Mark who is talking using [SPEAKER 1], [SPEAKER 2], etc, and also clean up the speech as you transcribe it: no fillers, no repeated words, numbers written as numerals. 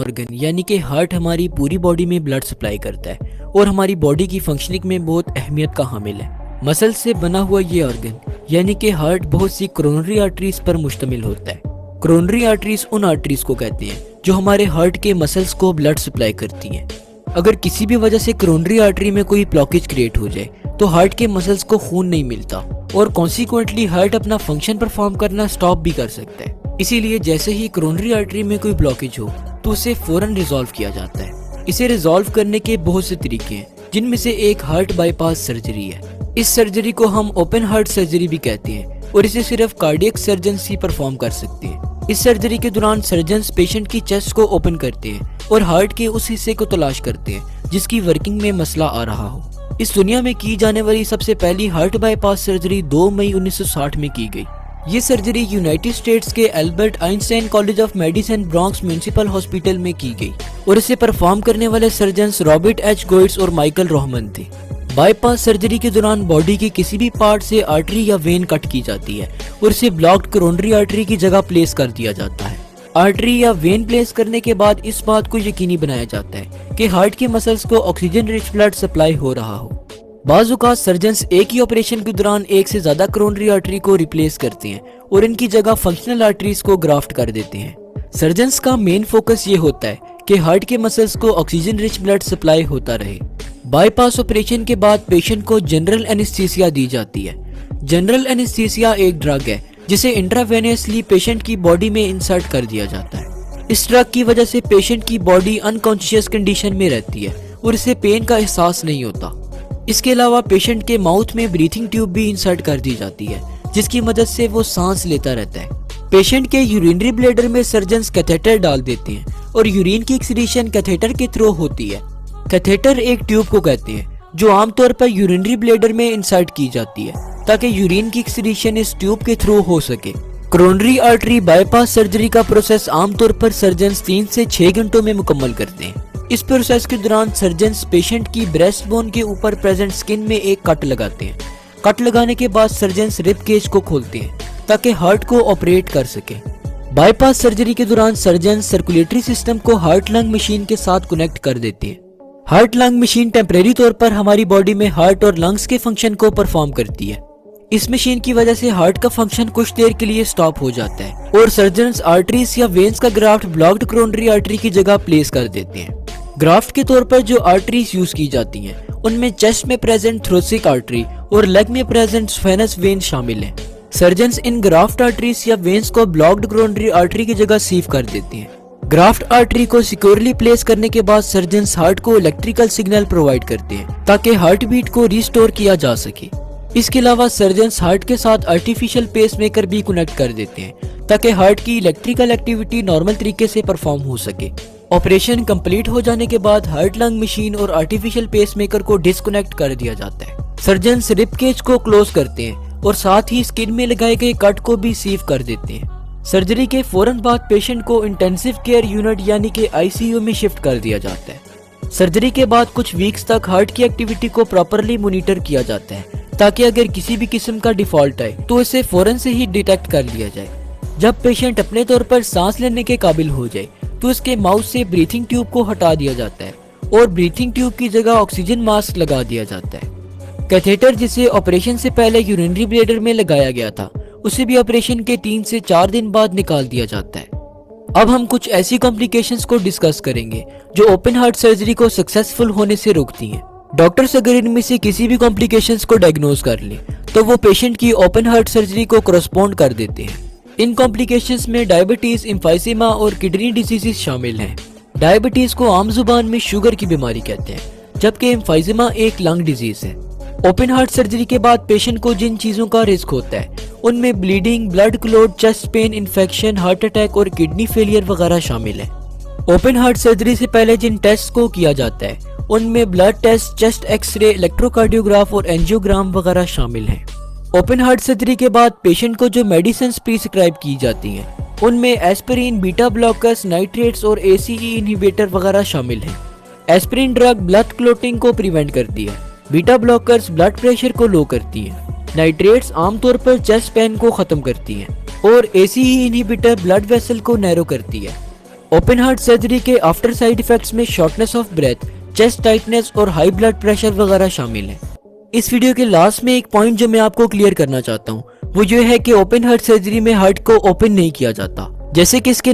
[SPEAKER 1] Organ यानी कि heart हमारी पूरी बॉडी में ब्लड सप्लाई करता है और हमारी बॉडी की फंक्शनिंग में बहुत अहमियत का हामिल है। मसल से बना हुआ ये ऑर्गन यानी कि हार्ट बहुत सी कोरोनरी आर्टरीज पर मुश्तमिल होता है। कोरोनरी आर्टरीज उन आर्टरीज को कहते हैं जो हमारे हार्ट के मसल्स को ब्लड सप्लाई करती हैं। अगर किसी भी वजह से कोरोनरी आर्टरी में कोई ब्लॉकेज क्रिएट हो जाए तो हार्ट के मसल्स को खून नहीं मिलता और कॉन्सिक्वेंटली हार्ट अपना फंक्शन परफॉर्म करना स्टॉप भी कर सकता है। इसीलिए जैसे ही कोरोनरी आर्टरी में कोई ब्लॉकेज हो तो उसे फौरन रिजॉल्व किया जाता है। इसे रिजॉल्व करने के बहुत से तरीके हैं, जिनमें से एक हार्ट बाईपास सर्जरी है। इस सर्जरी को हम ओपन हार्ट सर्जरी भी कहते हैं और इसे सिर्फ कार्डियक सर्जन्स ही परफॉर्म कर सकते हैं। इस सर्जरी के दौरान सर्जन्स पेशेंट की चेस्ट को ओपन करते हैं और हार्ट के उस हिस्से को तलाश करते हैं जिसकी वर्किंग में मसला आ रहा हो। इस दुनिया में की जाने वाली सबसे पहली हार्ट बाईपास सर्जरी 2 मई 1960 में की गई। ये सर्जरी यूनाइटेड स्टेट्स के Albert Einstein college of medicine Bronx municipal hospital में की गई और इसे परफॉर्म करने वाले सर्जन्स रॉबर्ट एच गोइट्स और माइकल रोहमन थे। बाईपास सर्जरी के दौरान बॉडी के किसी भी पार्ट से आर्टरी या वेन कट की जाती है और इसे ब्लॉक्ड कोरोनरी आर्टरी की जगह प्लेस कर दिया जाता है। आर्टरी या वेन प्लेस करने के बाद इस बात को यकीनी बनाया जाता है कि हार्ट के मसल्स को ऑक्सीजन रिच ब्लड सप्लाई हो रहा हो। बाज़-औक़ात सर्जन्स एक ही ऑपरेशन के दौरान एक से ज्यादा कोरोनरी आर्टरी को रिप्लेस करते हैं और इनकी जगह फंक्शनल आर्टरीज को ग्राफ्ट कर देते हैं। सर्जन्स का मेन फोकस ये होता है कि हार्ट के मसल्स को ऑक्सीजन रिच ब्लड सप्लाई होता रहे। बाईपास ऑपरेशन के बाद पेशेंट को जनरल एनेस्थीसिया दी जाती है। जनरल एनेस्थीसिया एक ड्रग है जिसे इंट्रावेनियसली पेशेंट की बॉडी में इंसर्ट कर दिया जाता है। इस ड्रग की वजह से पेशेंट की बॉडी अनकॉन्शियस कंडीशन में रहती है और इसे पेन का एहसास नहीं होता। इसके अलावा पेशेंट के माउथ में ब्रीथिंग ट्यूब भी इंसर्ट कर दी जाती है जिसकी मदद से वो सांस लेता रहता है। पेशेंट के यूरिनरी ब्लैडर में सर्जन्स कैथेटर डाल देते हैं और यूरिन की एक्सक्रीशन कैथेटर के थ्रू होती है। कैथेटर एक ट्यूब को कहते हैं जो आमतौर पर यूरिनरी ब्लैडर में इंसर्ट की जाती है ताकि यूरिन की एक्सक्रीशन इस ट्यूब के थ्रू हो सके। कोरोनरी आर्टरी बाईपास सर्जरी का प्रोसेस आमतौर पर सर्जन्स 3 से 6 घंटों में मुकम्मल करते हैं। इस प्रोसेस के दौरान सर्जन्स पेशेंट की ब्रेस्ट बोन के ऊपर प्रेजेंट स्किन में एक कट लगाते हैं। कट लगाने के बाद सर्जन्स रिब केज को खोलते हैं ताकि हार्ट को ऑपरेट कर सके। बाईपास सर्जरी के दौरान सर्जन्स सर्कुलेटरी सिस्टम को हार्ट लंग मशीन के साथ कनेक्ट कर देते हैं। हार्ट लंग मशीन टेम्परेरी तौर पर हमारी बॉडी में हार्ट और लंग्स के फंक्शन को परफॉर्म करती है। इस मशीन की वजह से हार्ट का फंक्शन कुछ देर के लिए स्टॉप हो जाता है और सर्जन्स आर्टरीज या वेन्स का ग्राफ्ट ब्लॉक्ड कोरोनरी आर्टरी की जगह प्लेस कर देते हैं। ग्राफ्ट के तौर पर जो आर्टरीज यूज की जाती हैं उनमें चेस्ट में प्रेजेंट थोरैसिक आर्टरी और लेग में प्रेजेंट स्फेनस वेन शामिल हैं। सर्जन्स इन ग्राफ्ट आर्टरीज या वेन्स को ब्लॉक्ड कोरोनरी आर्टरी की जगह सीव कर देते हैं। ग्राफ्ट आर्टरी को सिक्योरली प्लेस करने के बाद सर्जन्स हार्ट को इलेक्ट्रिकल सिग्नल प्रोवाइड करते हैं ताकि हार्ट बीट को रिस्टोर किया जा सके। इसके अलावा सर्जन्स हार्ट के साथ आर्टिफिशियल पेस मेकर भी कनेक्ट कर देते हैं ताकि हार्ट की इलेक्ट्रिकल एक्टिविटी नॉर्मल तरीके से परफॉर्म हो सके। ऑपरेशन कंप्लीट हो जाने के बाद हार्ट लंग मशीन और आर्टिफिशियल पेस मेकर को डिस्कनेक्ट कर दिया जाता है। सर्जन्स रिब केज को क्लोज करते हैं और साथ ही स्किन में लगाए गए कट को भी सीव कर देते हैं। सर्जरी के फौरन बाद पेशेंट को इंटेंसिव केयर यूनिट यानी कि आईसीयू में शिफ्ट कर दिया जाता है। सर्जरी के बाद कुछ वीक्स तक हार्ट की एक्टिविटी को प्रॉपरली मॉनिटर किया जाता है ताकि अगर किसी भी किस्म का डिफॉल्ट आए तो इसे फौरन से ही डिटेक्ट कर लिया जाए। जब पेशेंट अपने तौर पर सांस लेने के काबिल हो जाए तो इसके माउथ से ब्रीथिंग ट्यूब को हटा दिया जाता है और ब्रीथिंग ट्यूब की जगह ऑक्सीजन मास्क लगा दिया जाता है। कैथेटर जिसे ऑपरेशन से पहले यूरिनरी ब्लैडर में लगाया गया था उसे भी ऑपरेशन के 3 से 4 दिन बाद निकाल दिया जाता है। अब हम कुछ ऐसी कॉम्प्लिकेशंस को डिस्कस करेंगे जो ओपन हार्ट सर्जरी को सक्सेसफुल होने से रोकती हैं। डॉक्टर्स अगर इनमें से किसी भी कॉम्प्लिकेशंस को डायग्नोज कर ले तो वो पेशेंट की ओपन हार्ट सर्जरी को करस्पॉन्ड कर देते हैं। इन कॉम्प्लिकेशंस में डायबिटीज, एम्फाइसेमा और किडनी डिजीजेस शामिल हैं। डायबिटीज को आम जुबान में शुगर की बीमारी कहते हैं जबकि एम्फाइसेमा एक लंग डिजीज है। ओपन हार्ट सर्जरी के बाद पेशेंट को जिन चीजों का रिस्क होता है उनमें bleeding, blood clot, chest pain, infection, heart attack और किडनी फेलियर वगैरह शामिल है। ओपन हार्ट सर्जरी से पहले जिन टेस्ट को किया जाता है उनमें blood test, chest x-ray, electrocardiograph और एंजियोग्राम वगैरह शामिल हैं। ओपन हार्ट सर्जरी के बाद पेशेंट को जो मेडिसिन प्रिस्क्राइब की जाती हैं उनमें एस्पिरिन, बीटा ब्लॉकर्स, नाइट्रेट्स और एसीई इनहिबिटर वगैरह शामिल हैं। एस्पिरिन ड्रग ब्लड क्लॉटिंग को प्रिवेंट करती है, बीटा ब्लॉकर्स ब्लड प्रेशर को लो करती है, नाइट्रेट्स आमतौर पर चेस्ट पेन को खत्म करती है और एसीई इनहिबिटर ब्लड वेसल को नैरो करती है। ओपन हार्ट सर्जरी के आफ्टर साइड इफेक्ट्स में shortness of breath, chest tightness और हाई ब्लड प्रेशर वगैरह शामिल है। इस वीडियो के लास्ट में एक पॉइंट जो मैं आपको क्लियर करना चाहता हूँ वो ये है कि ओपन हार्ट सर्जरी में हार्ट को ओपन नहीं किया जाता, जैसे कि इसके